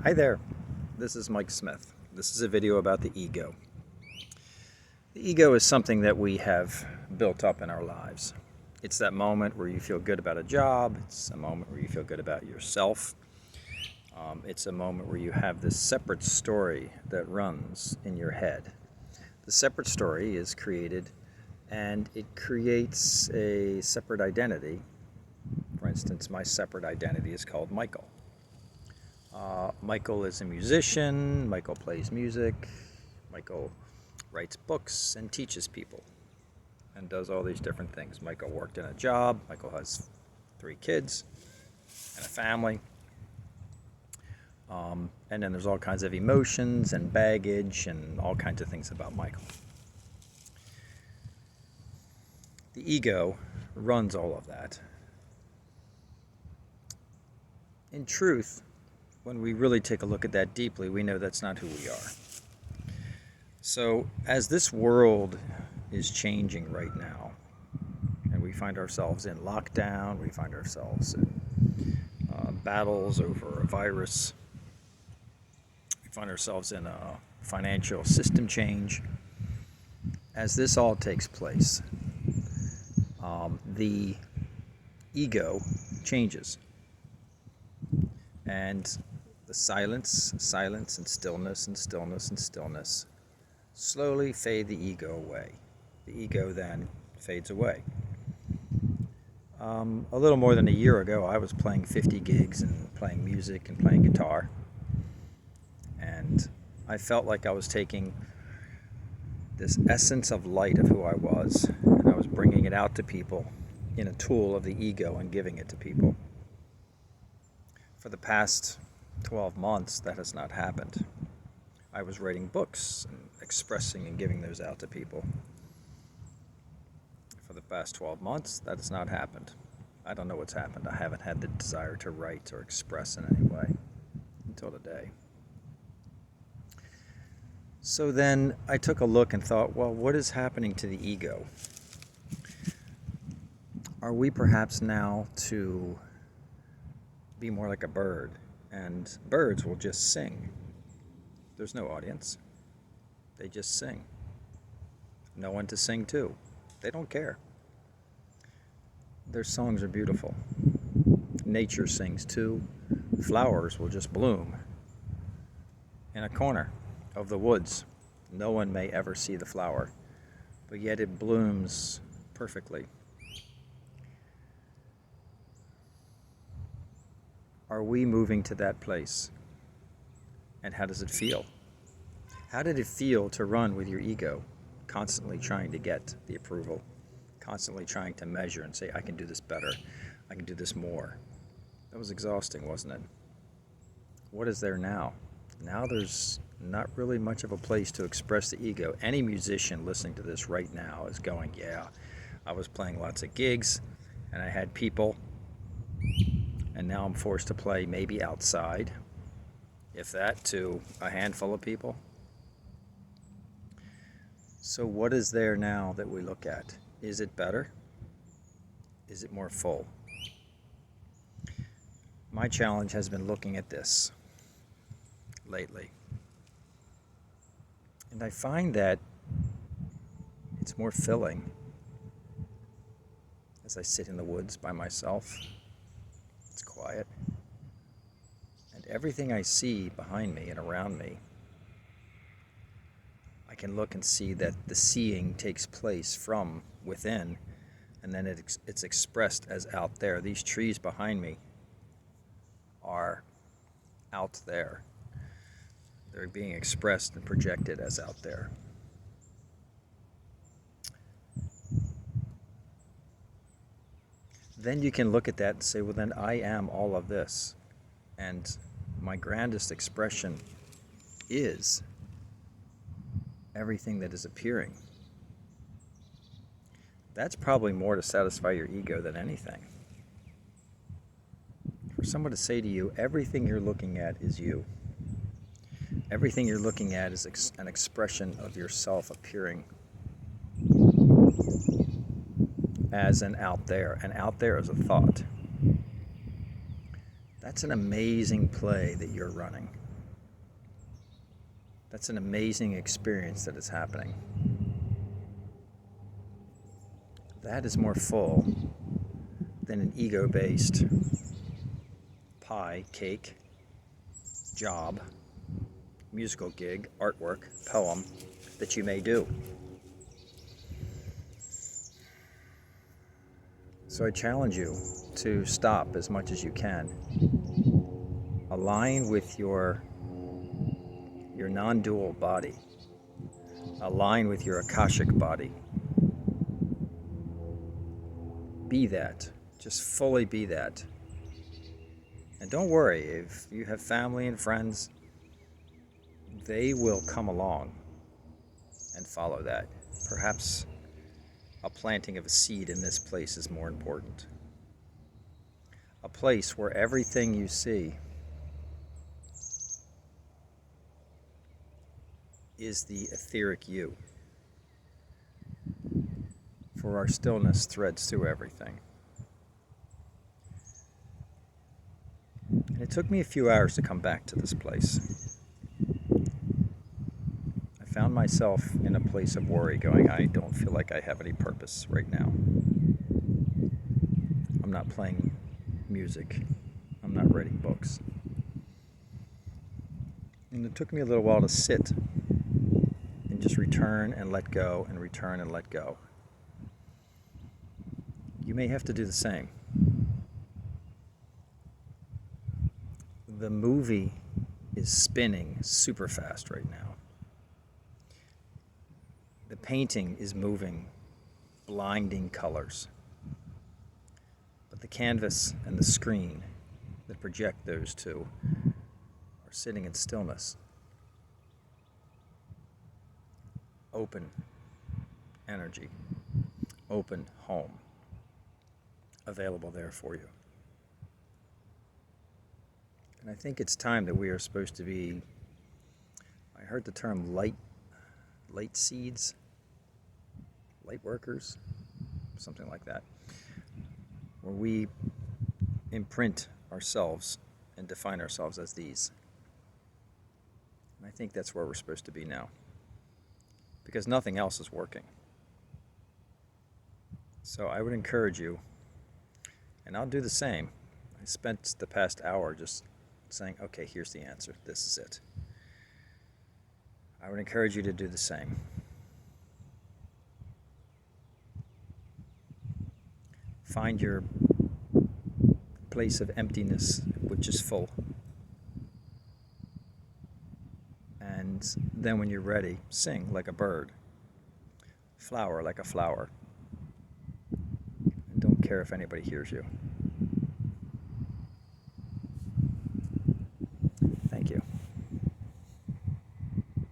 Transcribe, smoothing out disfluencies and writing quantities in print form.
Hi there, this is Mike Smith. This is a video about the ego. The ego is something that we have built up in our lives. It's that moment where you feel good about a job, it's a moment where you feel good about yourself. It's a moment where you have this separate story that runs in your head. The separate story is created and it creates a separate identity. For instance, my separate identity is called Michael. Michael is a musician, Michael plays music, Michael writes books and teaches people and does all these different things. Michael worked in a job, Michael has 3 kids and a family. And then there's all kinds of emotions and baggage and all kinds of things about Michael. The ego runs all of that. In truth, when we really take a look at that deeply, we know that's not who we are. So as this world is changing right now, and we find ourselves in lockdown, we find ourselves in battles over a virus, we find ourselves in a financial system change. As this all takes place, the ego changes. And the silence and stillness slowly fade the ego away. The ego then fades away. A little more than a year ago, I was playing 50 gigs and playing music and playing guitar. And I felt like I was taking this essence of light of who I was, and I was bringing it out to people in a tool of the ego and giving it to people. For the past 12 months, that has not happened. I was writing books and expressing and giving those out to people. For the past 12 months, that has not happened. I don't know what's happened. I haven't had the desire to write or express in any way until today. So then I took a look and thought, well, what is happening to the ego? Are we perhaps now to be more like a bird? And birds will just sing. There's no audience. They just sing. No one to sing to. They don't care. Their songs are beautiful. Nature sings too. Flowers will just bloom in a corner of the woods. No one may ever see the flower, but yet it blooms perfectly. Are we moving to that place? And how does it feel? How did it feel to run with your ego, constantly trying to get the approval, constantly trying to measure and say, I can do this better, I can do this more? That was exhausting, wasn't it? What is there now? Now there's not really much of a place to express the ego. Any musician listening to this right now is going, yeah, I was playing lots of gigs and I had people, and now I'm forced to play maybe outside, if that, to a handful of people. So what is there now that we look at? Is it better? Is it more full? My challenge has been looking at this lately. And I find that it's more filling as I sit in the woods by myself. It's quiet. And everything I see behind me and around me, I can look and see that the seeing takes place from within, and then it's expressed as out there. These trees behind me are out there. They're being expressed and projected as out there. Then you can look at that and say, well, then I am all of this. And my grandest expression is everything that is appearing. That's probably more to satisfy your ego than anything. For someone to say to you, everything you're looking at is you. Everything you're looking at is an expression of yourself appearing as an out there. And out there is a thought. That's an amazing play that you're running. That's an amazing experience that is happening. That is more full than an ego-based pie, cake, job, musical gig, artwork, poem that you may do. So I challenge you to stop as much as you can. Align with your non-dual body. Align with your Akashic body. Be that. Just fully be that. And don't worry, if you have family and friends, they will come along and follow that. Perhaps a planting of a seed in this place is more important. A place where everything you see is the etheric you. For our stillness threads through everything. And it took me a few hours to come back to this place. I found myself in a place of worry, going, I don't feel like I have any purpose right now. I'm not playing music. I'm not writing books. And it took me a little while to sit and just return and let go and return and let go. You may have to do the same. The movie is spinning super fast right now. The painting is moving, blinding colors. But the canvas and the screen that project those two are sitting in stillness. Open energy, open home, available there for you. And I think it's time that we are supposed to be, I heard the term light seeds, light workers, something like that, where we imprint ourselves and define ourselves as these. And I think that's where we're supposed to be now, because nothing else is working. So I would encourage you, and I'll do the same. I spent the past hour just saying, okay, here's the answer. This is it. I would encourage you to do the same. Find your place of emptiness, which is full. And then when you're ready, sing like a bird. Flower like a flower. And don't care if anybody hears you.